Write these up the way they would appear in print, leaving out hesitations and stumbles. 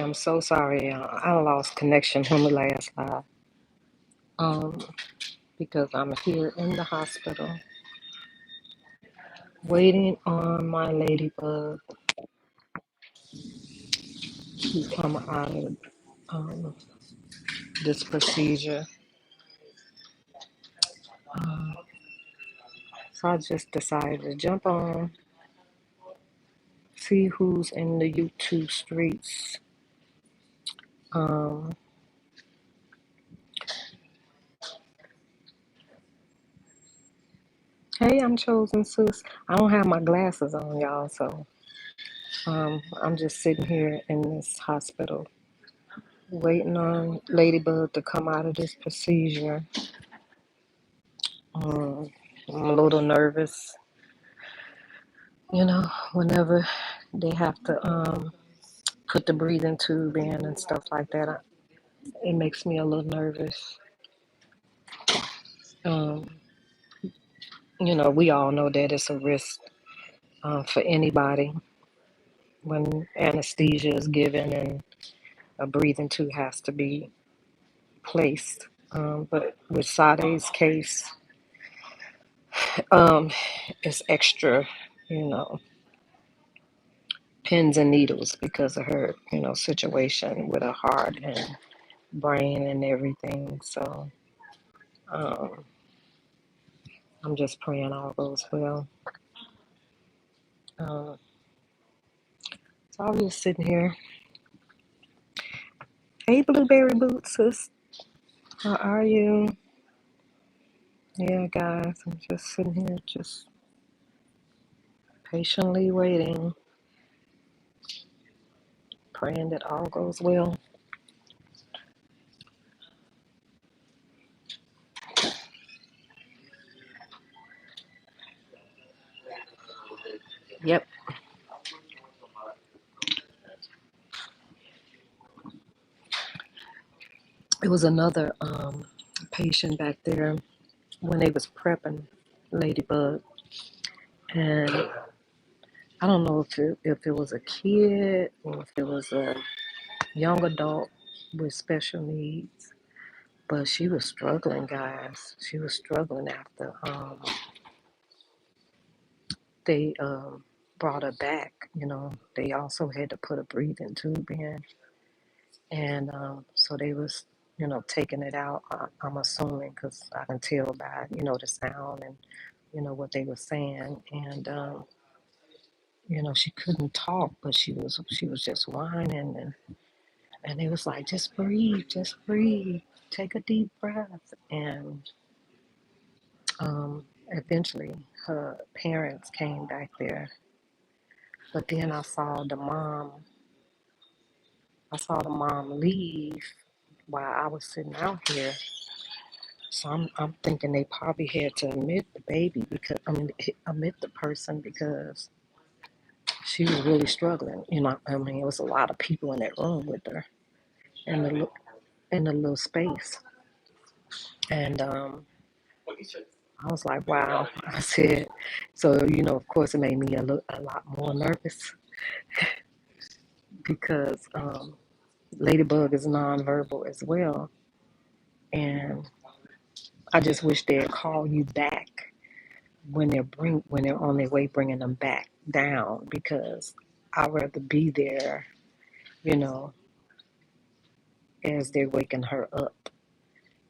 I'm so sorry. I lost connection from the last live. Um, because I'm here in the hospital waiting on my ladybug to come out of um, this procedure. Uh, so I just decided to jump on, see who's in the YouTube streets. Um, hey, I'm chosen sis. I don't have my glasses on, y'all, so I'm just sitting here in this hospital waiting on Ladybug to come out of this procedure. Um, I'm a little nervous, whenever they have to put the breathing tube in and stuff like that. It makes me a little nervous. Um, we all know that it's a risk for anybody when anesthesia is given and a breathing tube has to be placed. But with Sade's case, um, it's extra, you know, pins and needles because of her, situation with her heart and brain and everything. So um, I'm just praying all goes well. Uh, so I was just sitting here. Hey, Blueberry Boots, sis. How are you? Yeah, guys, I'm just sitting here, just patiently waiting, praying that all goes well. Yep, it was another patient back there when they was prepping Ladybug, and I don't know if it was a kid or if it was a young adult with special needs, but she was struggling, guys. She was struggling after they brought her back. They also had to put a breathing tube in, and so they was taking it out. I'm assuming because I can tell by the sound and what they were saying, and she couldn't talk, but she was just whining, and it was like, just breathe, take a deep breath. And eventually her parents came back there. But then I saw the mom leave while I was sitting out here. So I'm thinking they probably had to admit the baby because admit the person because she was really struggling. It was a lot of people in that room with her in the little space. And I was like, wow. I said, so, of course, it made me a lot more nervous because Ladybug is nonverbal as well. And I just wish they'd call you back when they're on their way bringing them back down because I'd rather be there, you know, as they're waking her up,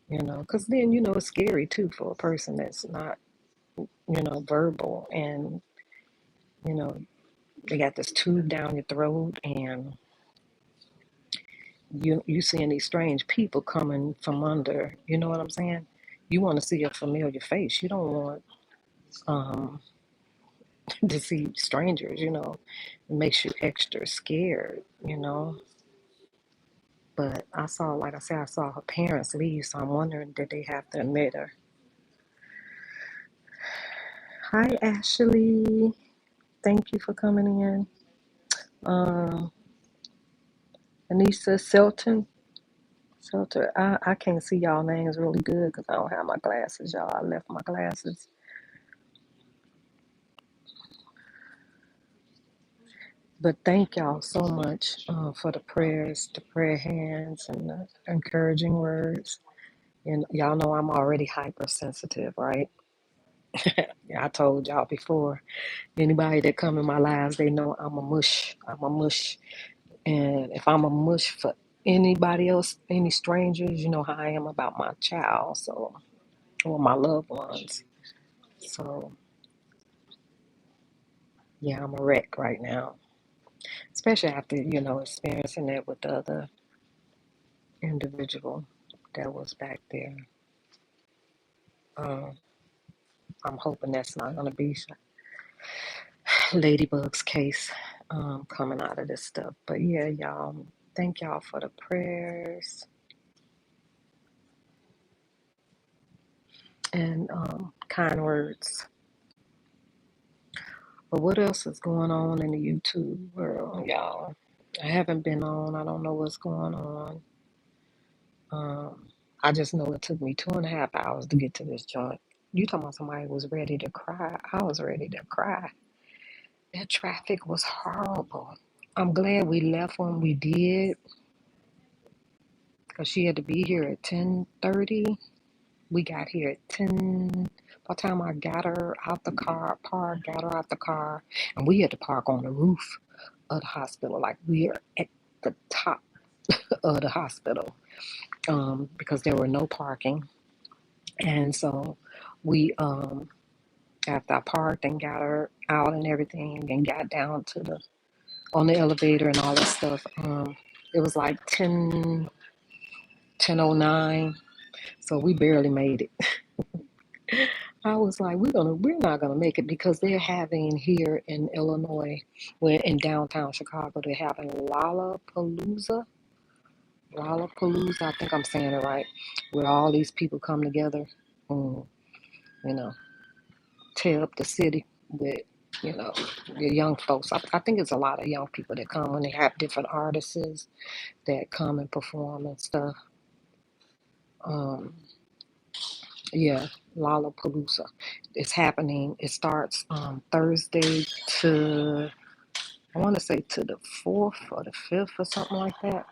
because then, it's scary too for a person that's not, verbal and, you know, they got this tube down your throat and you seeing these strange people coming from under, you know what I'm saying? You want to see a familiar face. You don't want um, to see strangers, It makes you extra scared. But like I said, I saw her parents leave, so I'm wondering did they have to admit her. Hi, Ashley. Thank you for coming in. Um, Anissa Selter, I can't see y'all names really good because I don't have my glasses, y'all. I left my glasses. But thank y'all so much for the prayers, the prayer hands, and the encouraging words. And y'all know I'm already hypersensitive, right? Yeah, I told y'all before. Anybody that come in my lives, they know I'm a mush. I'm a mush. And if I'm a mush for anybody else, any strangers, you know how I am about my child, so or my loved ones. So yeah, I'm a wreck right now, especially after experiencing that with the other individual that was back there. Um, I'm hoping that's not going to be Ladybug's case coming out of this stuff. But yeah, y'all, thank y'all for the prayers and kind words. But what else is going on in the YouTube world, y'all? I haven't been on. I don't know what's going on. Um, I just know it took me 2.5 hours to get to this joint. You talking about somebody was ready to cry? I was ready to cry. That traffic was horrible. I'm glad we left when we did because she had to be here at 10:30. We got here at 10. By the time I got her out the car, got her out the car, and we had to park on the roof of the hospital. Like we are at the top of the hospital because there were no parking. And so we, after I parked and got her out and everything and got down to on the elevator and all that stuff, it was like 10:09. So we barely made it. I was like, we're not gonna make it because they're having here in Illinois, where in downtown Chicago, they're having Lollapalooza. I think I'm saying it right, where all these people come together, and, you know, tear up the city with, you know, the young folks. I think it's a lot of young people that come when they have different artists that come and perform and stuff. Um, yeah, Lollapalooza. It's happening. It starts Thursday to I want to say to the 4th or the 5th or something like that.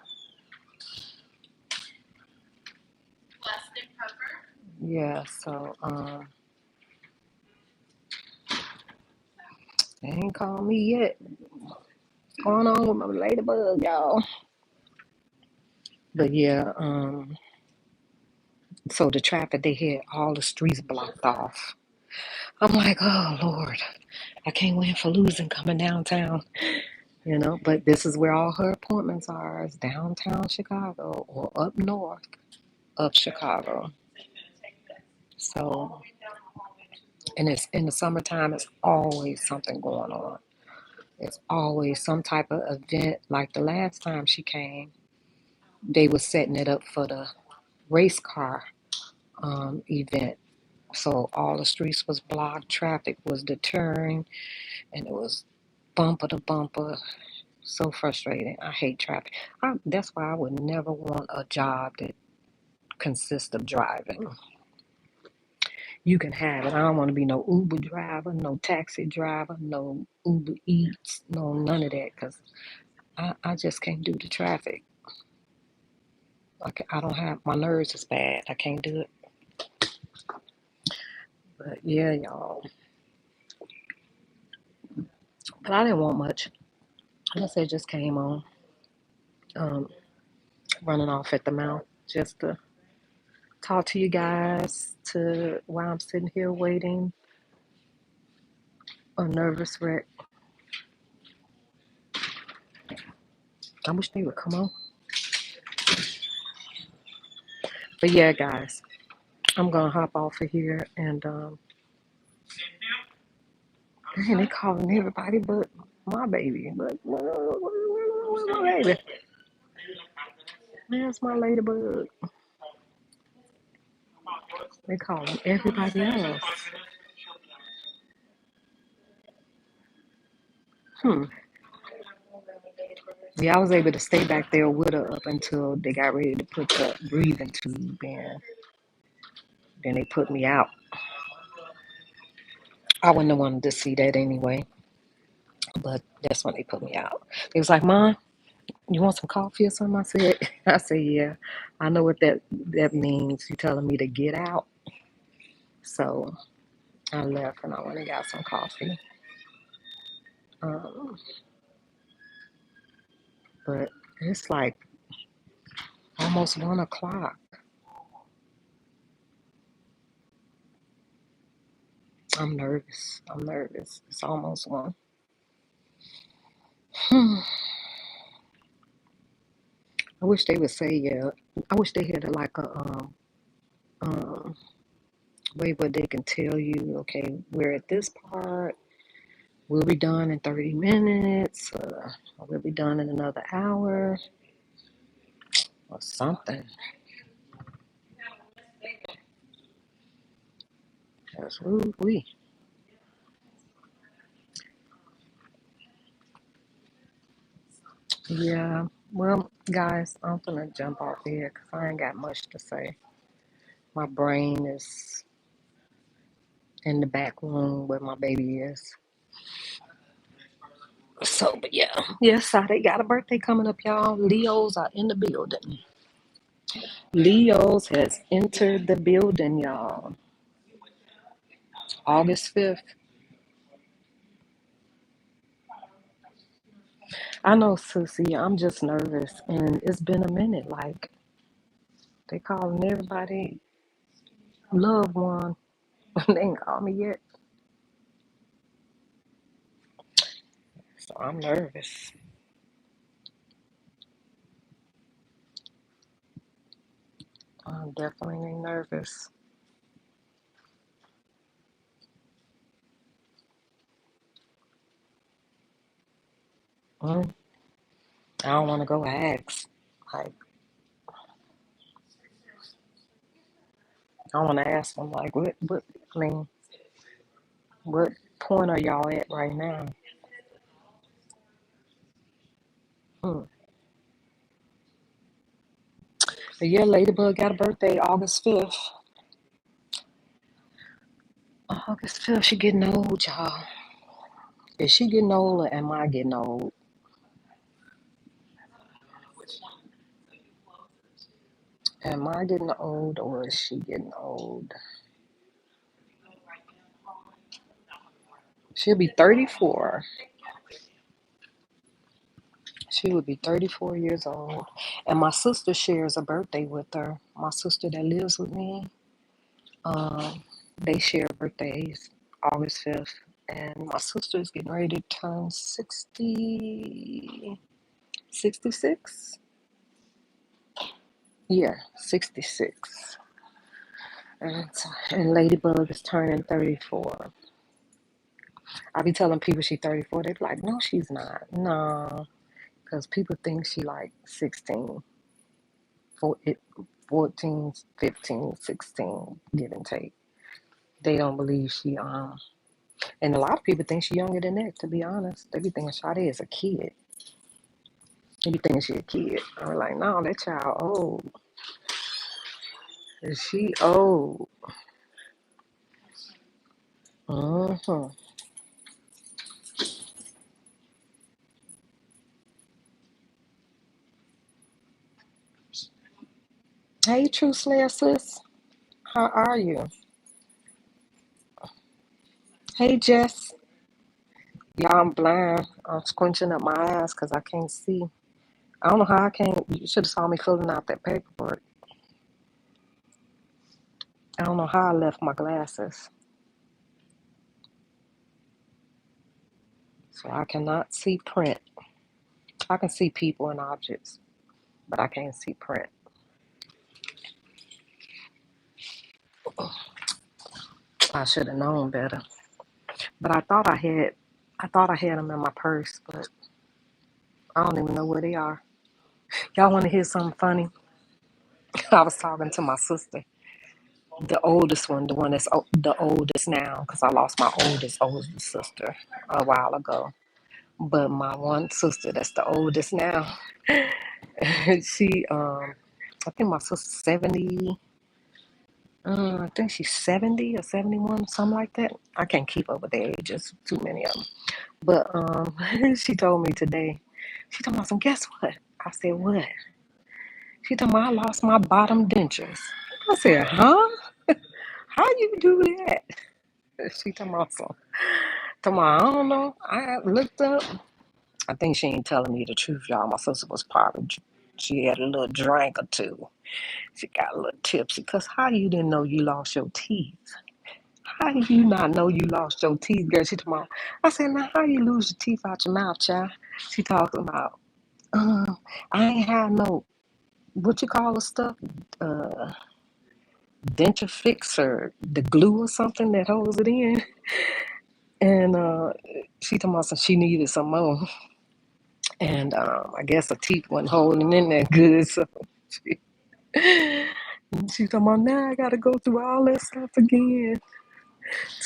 Yeah, so they ain't called me yet. What's going on with my ladybug, y'all? But yeah, so the traffic they had all the streets blocked off. I'm like, oh Lord, I can't win for losing coming downtown, But this is where all her appointments are, is downtown Chicago or up north of Chicago. So, and it's in the summertime. It's always something going on. It's always some type of event. Like the last time she came, they were setting it up for the race car event. So all the streets was blocked, traffic was deterring, and it was bumper to bumper. So frustrating. I hate traffic. That's why I would never want a job that consists of driving. You can have it. I don't want to be no Uber driver, no taxi driver, no Uber Eats, no none of that, because I just can't do the traffic. I don't have, my nerves is bad. I can't do it. But yeah, y'all. But I didn't want much. I guess I just came on, um, running off at the mouth just to talk to you guys to while I'm sitting here waiting, a nervous wreck. I wish they would come on. But yeah, guys, I'm gonna hop off of here and dang, they calling everybody but my baby. But where's my baby? Where's my ladybug? They calling everybody else. Hmm. Yeah, I was able to stay back there with her up until they got ready to put the breathing tube in. Then they put me out. I wouldn't have wanted to see that anyway. But that's when they put me out. They was like, "Mom, you want some coffee or something?" I said, "I said, yeah, I know what that means. You telling me to get out." So I left and I went and got some coffee. Um, but it's like almost 1 o'clock. I'm nervous. I'm nervous. It's almost one. I wish they would say yeah. I wish they had like a um way where they can tell you, okay, we're at this part. We'll be done in 30 minutes. We'll be done in another hour or something. That's we. Yeah. Well, guys, I'm gonna jump off here because I ain't got much to say. My brain is in the back room where my baby is. So, but yeah. Yes, they got a birthday coming up, y'all. Leos are in the building. Leos has entered the building, y'all. August 5th. I know, Susie, I'm just nervous. And it's been a minute. Like, they calling everybody loved one. They ain't called me yet. So I'm nervous. I'm definitely nervous. Mm, I don't want to go ask. Like, I want to ask them, like, I mean, what point are y'all at right now? Hmm. But yeah, Ladybug got a birthday August 5th. August 5th, she getting old, y'all. Is she getting old or am I getting old? Am I getting old or is she getting old? She'll be 34. She would be 34 years old. And my sister shares a birthday with her. My sister that lives with me, they share birthdays August 5th. And my sister is getting ready to turn 60, 66. Yeah, 66. And Ladybug is turning 34. I be telling people she's 34. They be like, no, she's not. No, because people think she like 16, 14, 15, 16, give and take. They don't believe and a lot of people think she younger than that, to be honest. They be thinking Sade is a kid. They be thinking she a kid. I'm like, no, that child old. Is she old? Mm-hmm. Hey, True Slayer sis. How are you? Hey, Jess. Y'all, I'm blind. I'm squinching up my eyes because I can't see. I don't know how I can't. You should have saw me filling out that paperwork. I don't know how I left my glasses. So I cannot see print. I can see people and objects, but I can't see print. I should have known better. But I thought I had them in my purse, but I don't even know where they are. Y'all want to hear something funny? I was talking to my sister, the oldest one, the one that's the oldest now, because I lost my oldest sister a while ago. But my one sister that's the oldest now, she I think my sister's 70, I think she's 70 or 71, something like that. I can't keep up with the ages, too many of them. But she told me today, she told me, some, guess what? I said, what? She told me I lost my bottom dentures. I said, huh? How you do that? She told me, some, told me, I don't know. I looked up. I think she ain't telling me the truth, y'all. My sister was probably, she had a little drink or two. She got a little tipsy. Because how you didn't know you lost your teeth? How do you not know you lost your teeth, girl? She told me, I said, now how you lose your teeth out your mouth, child? She talking about, I ain't had no, what you call the stuff? Uh, denture fix or the glue or something that holds it in. And she told me she needed some more. And I guess her teeth wasn't holding in there good. So she, she told me, now I got to go through all that stuff again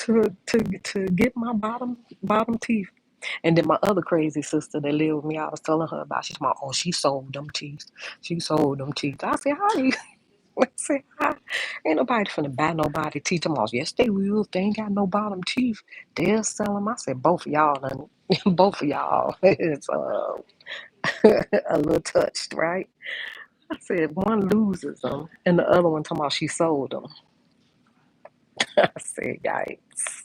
to get my bottom teeth. And then my other crazy sister that lived with me, I was telling her about. She's my, oh, she sold them teeth. She sold them teeth. I said, how you? I said, how? Ain't nobody finna buy nobody teeth. Them all, yes, they will. If they ain't got no bottom teeth, they'll sell them. I said, both of y'all, both of y'all is a little touched, right? I said, one loses them, and the other one talking about she sold them. I said, yikes.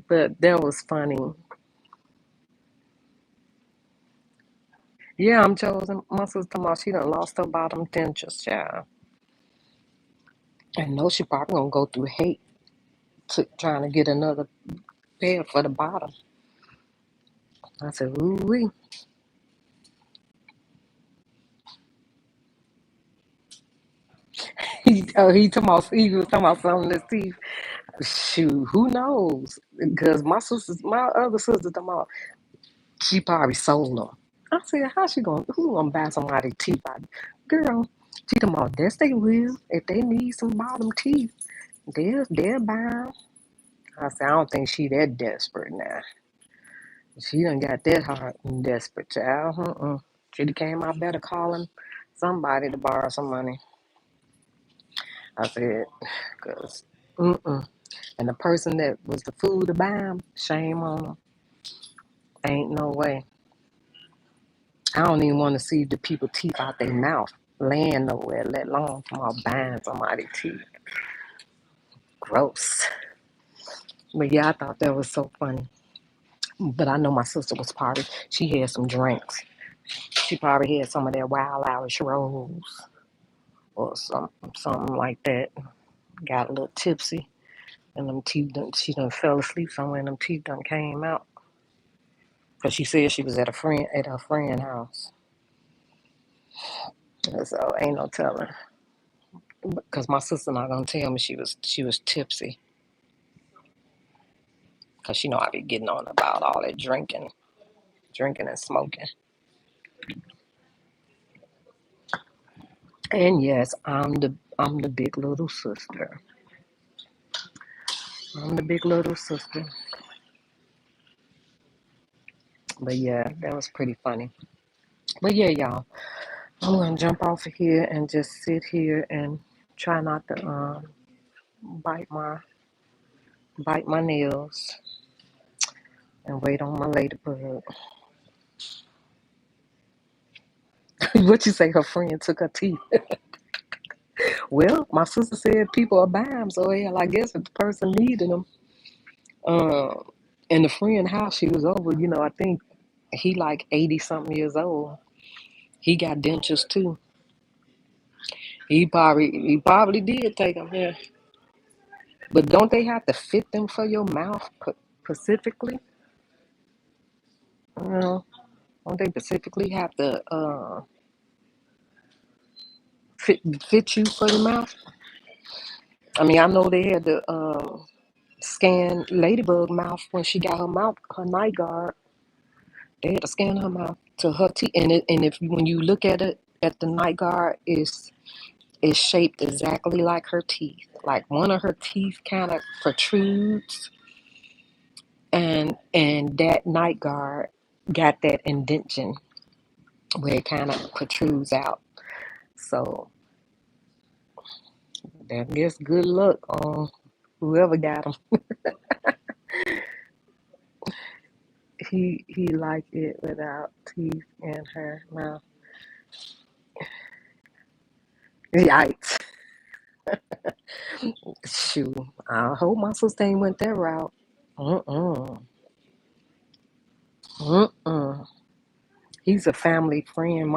But that was funny. Yeah, I'm chosen. My sister talking about she done lost her bottom dentures, child. And know she probably gonna go through hate to trying to get another pair for the bottom. I said, ooh wee. He was talking about selling his teeth. Shoot, who knows? Because my other sister talking about she probably sold them. I said, how she gonna who gonna buy somebody's teeth out? Girl, she talking about yes they will. If they need some bottom teeth, they'll buy 'em. I said, I don't think she that desperate now. She done got that hard and desperate, child. She done came out better calling somebody to borrow some money. I said, because, mm-mm. And the person that was the fool to buy them, shame on them. Ain't no way. I don't even want to see the people teeth out their mouth laying nowhere, let alone come out buying somebody's teeth. Gross. But yeah, I thought that was so funny. But I know my sister was probably, she had some drinks. She probably had some of that Wild Irish Rose or something like that. Got a little tipsy, and them teeth done, she done fell asleep somewhere, and them teeth done came out. Cause she said she was at her friend's house, and so ain't no telling. Cause my sister not gonna tell me she was tipsy, cause she know I be getting on about all that drinking and smoking. And yes, I'm the big little sister. I'm the big little sister. But yeah, that was pretty funny. But yeah, y'all, I'm gonna jump off of here and just sit here and try not to bite my bite my nails and wait on my ladybug. What you say? Her friend took her teeth. Well, my sister said people are buying them, so hell, I guess if the person needed them, uh, in the friend house she was over, I think he like 80 something years old. He got dentures too. He probably did take them here, but don't they have to fit them for your mouth specifically? You know, don't they specifically have to fit you for the mouth? I mean, I know they had to scan Ladybug mouth when she got her night guard. They had to scan her mouth to her teeth, and if when you look at it at the night guard, is shaped exactly like her teeth. Like one of her teeth kind of protrudes, and that night guard got that indentation where it kind of protrudes out. So I guess good luck on whoever got him. He liked it without teeth in her mouth. Yikes. Shoot. I hope my sister ain't went that route. Mm-mm. Mm-mm. He's a family friend.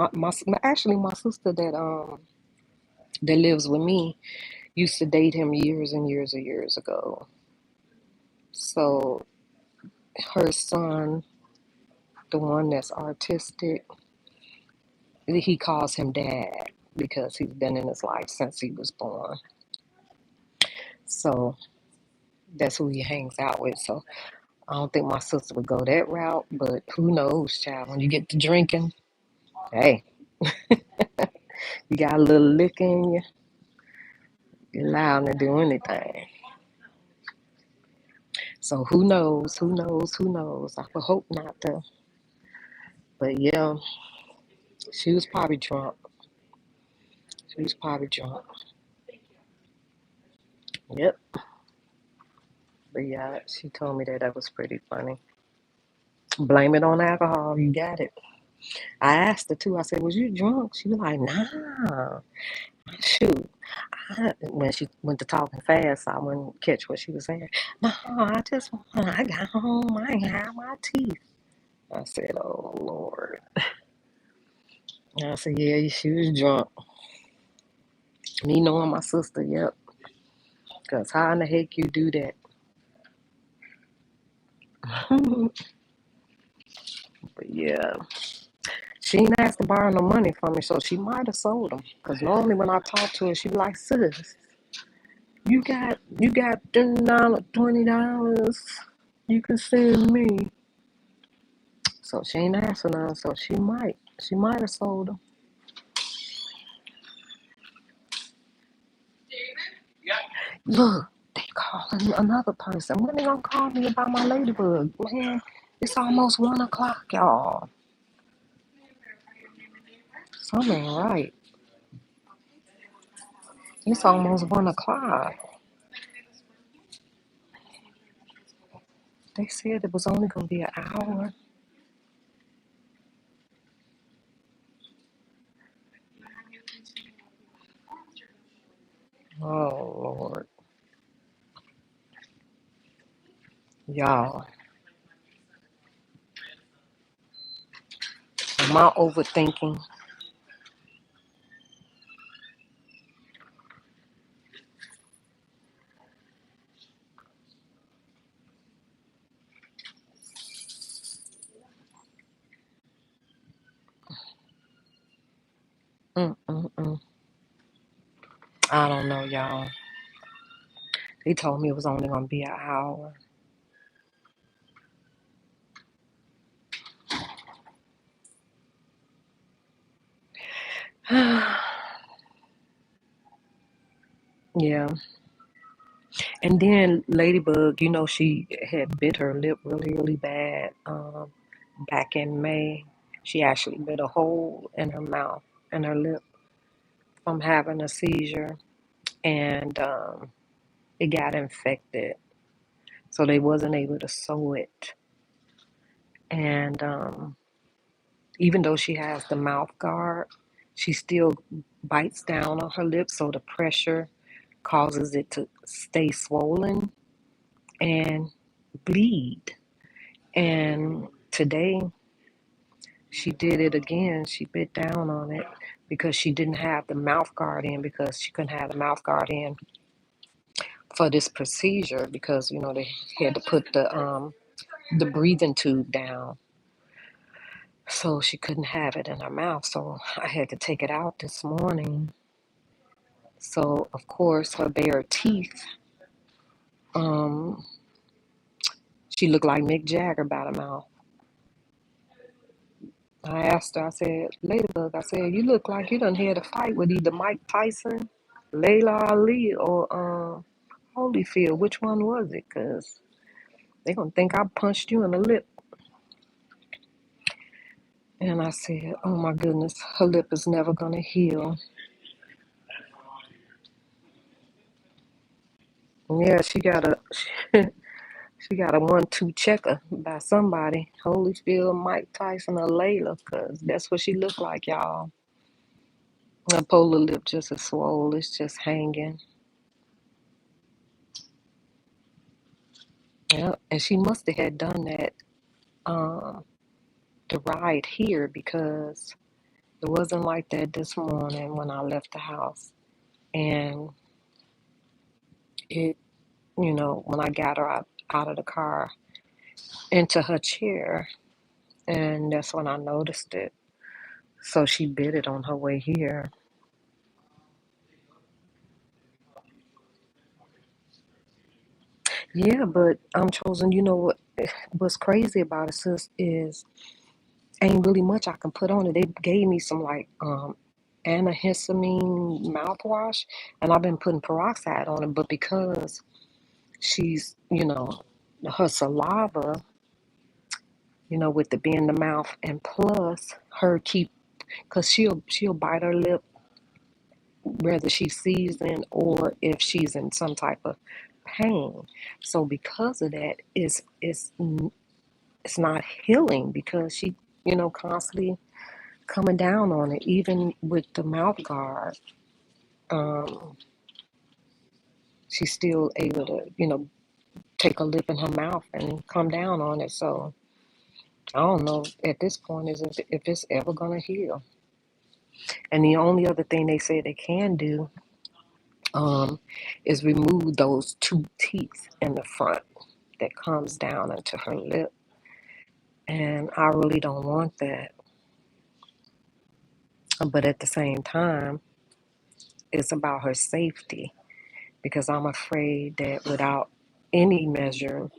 Actually my sister that lives with me used to date him years and years and years ago. So her son, the one that's artistic, he calls him dad because he's been in his life since he was born. So that's who he hangs out with. So I don't think my sister would go that route, but who knows, child? When you get to drinking, hey, you got a little liquor in you, you're allowed to do anything. So who knows? Who knows? Who knows? I would hope not though. But yeah, she was probably drunk. She was probably drunk. Yep. But yeah, she told me that was pretty funny. Blame it on alcohol. You got it. I asked her too. I said, "Was you drunk?" She was like, "Nah, shoot." When she went to talking fast, I wouldn't catch what she was saying. No, I got home. I ain't had my teeth. I said, "Oh Lord." I said, "Yeah, she was drunk." Me knowing my sister, yep. Cause how in the heck you do that? But yeah, she ain't asked to borrow no money from me, so she might have sold them. Cause normally when I talk to her, she be like, "Sis, you got $30, $20. You can send me." So she ain't asking none. So she might have sold them. Look, they calling another person. When they gonna call me about my ladybug? Man, it's almost 1 o'clock, y'all. Something ain't right. It's almost 1 o'clock. They said it was only gonna be an hour. Oh Lord, y'all. Am I overthinking? Mm-mm-mm. I don't know, y'all. They told me it was only gonna be an hour. Yeah. And then Ladybug, she had bit her lip really, really bad back in May. She actually bit a hole in her mouth and her lip from having a seizure, and it got infected, so they wasn't able to sew it. And even though she has the mouth guard, she still bites down on her lips, so the pressure causes it to stay swollen and bleed. And today she did it again. She bit down on it because she didn't have the mouth guard in, because she couldn't have the mouth guard in for this procedure, because they had to put the breathing tube down, so she couldn't have it in her mouth. So I had to take it out this morning. So of course her bare teeth, um, she looked like Mick Jagger by the mouth. I asked her, I said, "Ladybug," I said, "you look like you done had a fight with either Mike Tyson, Layla Ali, or Holyfield. Which one was it? Because they going to think I punched you in the lip." And I said, "Oh my goodness, her lip is never going to heal." Yeah, she got a 1-2 checker by somebody, Holyfield, Mike Tyson, or Layla, cause that's what she looked like, y'all. Her polar lip just is swole. It's just hanging. Yeah, and she must have had done that um, the ride here because it wasn't like that this morning when I left the house. And it, when I got her out of the car into her chair, and that's when I noticed it. So she bit it on her way here. Yeah, but I'm chosen. You know what's crazy about it, sis, is ain't really much I can put on it. They gave me some like antihistamine mouthwash, and I've been putting peroxide on it, but because she's, her saliva, with the being in the mouth, and plus her keep, because she'll bite her lip whether she's seasoned or if she's in some type of pain. So because of that, it's not healing because she, constantly coming down on it, even with the mouth guard. Um, she's still able to, take a lip in her mouth and come down on it. So I don't know at this point is if it's ever gonna heal. And the only other thing they say they can do um, is remove those two teeth in the front that comes down into her lip. And I really don't want that. But at the same time, it's about her safety because I'm afraid that without any measure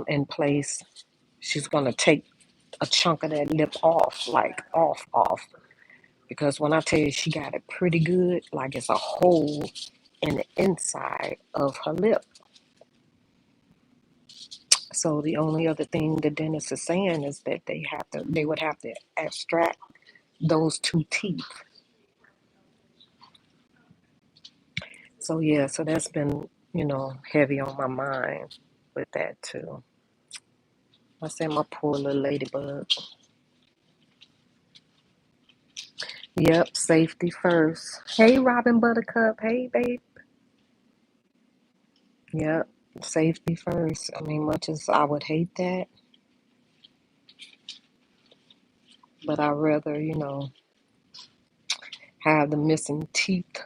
in place, she's going to take a chunk of that lip off, like off. Because when I tell you she got it pretty good, like it's a hole in the inside of her lip. So the only other thing the dentist is saying is that they would have to extract those two teeth. So yeah, so that's been, heavy on my mind with that too. I say my poor little ladybug. Yep, safety first. Hey, Robin Buttercup. Hey, babe. Yep, safety first. I mean, much as I would hate that, but I'd rather, have the missing teeth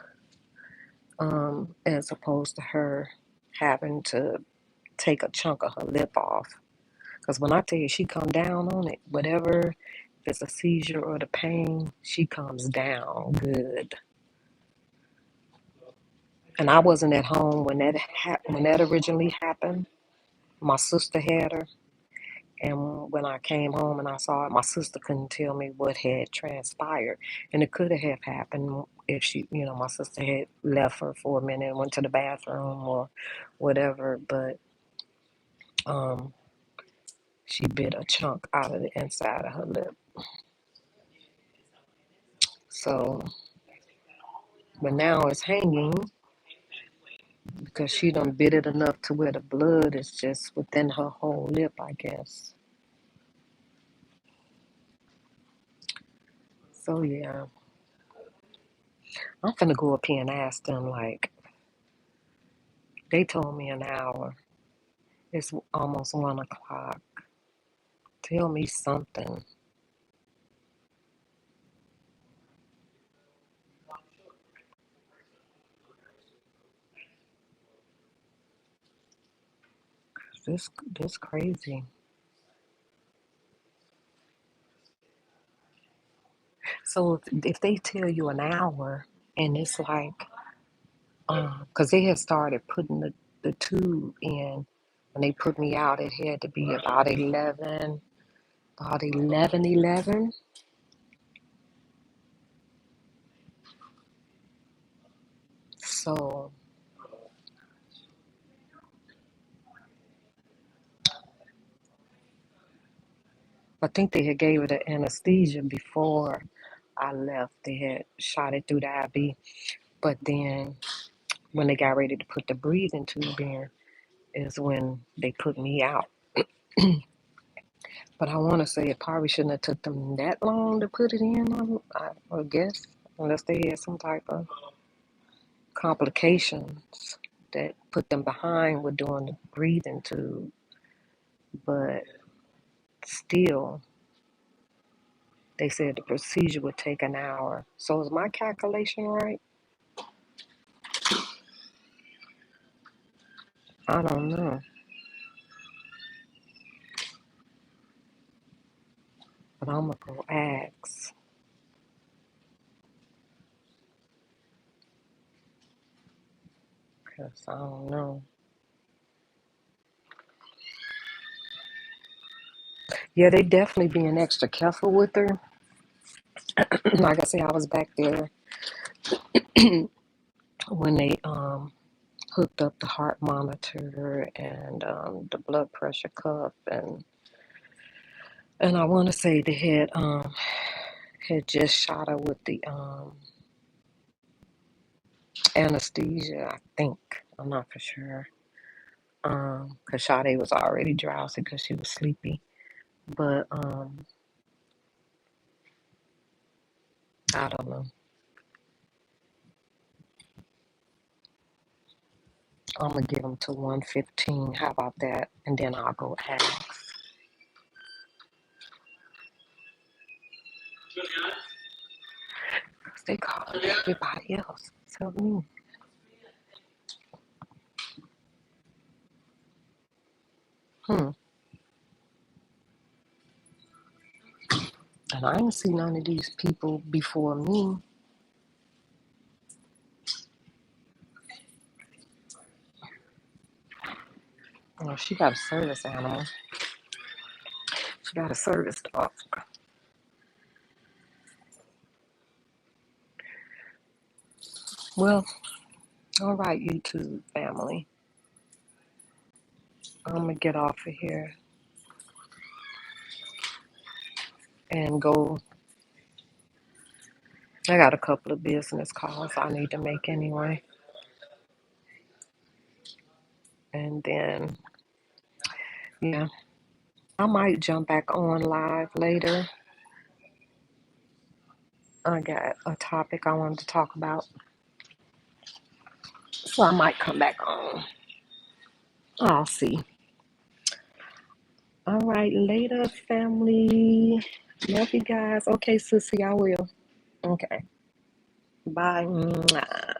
as opposed to her having to take a chunk of her lip off. Because when I tell you she come down on it, whatever, if it's a seizure or the pain, she comes down good. And I wasn't at home when that originally happened. My sister had her, and when I came home and I saw it, my sister couldn't tell me what had transpired, and it could have happened if she, my sister had left her for a minute and went to the bathroom or whatever. But um, she bit a chunk out of the inside of her lip. So, but now it's hanging because she done bit it enough to where the blood is just within her whole lip, I guess. So yeah, I'm finna go up here and ask them like they told me an hour. It's almost 1 o'clock. Tell me something. This crazy. So if they tell you an hour and it's like, because they had started putting the tube in when they put me out, it had to be about 11. So I think they had gave her the anesthesia before I left. They had shot it through the IV, but then when they got ready to put the breathing tube in, is when they put me out. But I want to say it probably shouldn't have took them that long to put it in. I guess unless they had some type of complications that put them behind with doing the breathing tube. But still, they said the procedure would take an hour. So is my calculation right? I don't know. But I'm going to go ask. Because I don't know. Yeah, they definitely being extra careful with her. Like I said, I was back there when they hooked up the heart monitor and the blood pressure cuff, and I want to say they had just shot her with the anesthesia. I think I'm not for sure. Cause Sade was already drowsy because she was sleepy, but I don't know. I'm gonna give them to 115. How about that? And then I'll go ask. They calling everybody else. So me. Hmm. And I ain't see none of these people before me. Oh, she got a service animal. She got a service dog. Well, all right, YouTube family. I'm gonna get off of here and go. I got a couple of business calls I need to make anyway. And then, yeah, I might jump back on live later. I got a topic I wanted to talk about. So I might come back on. I'll see. All right, later, family. Love you guys. Okay, sissy, I will. Okay. Bye. Mwah.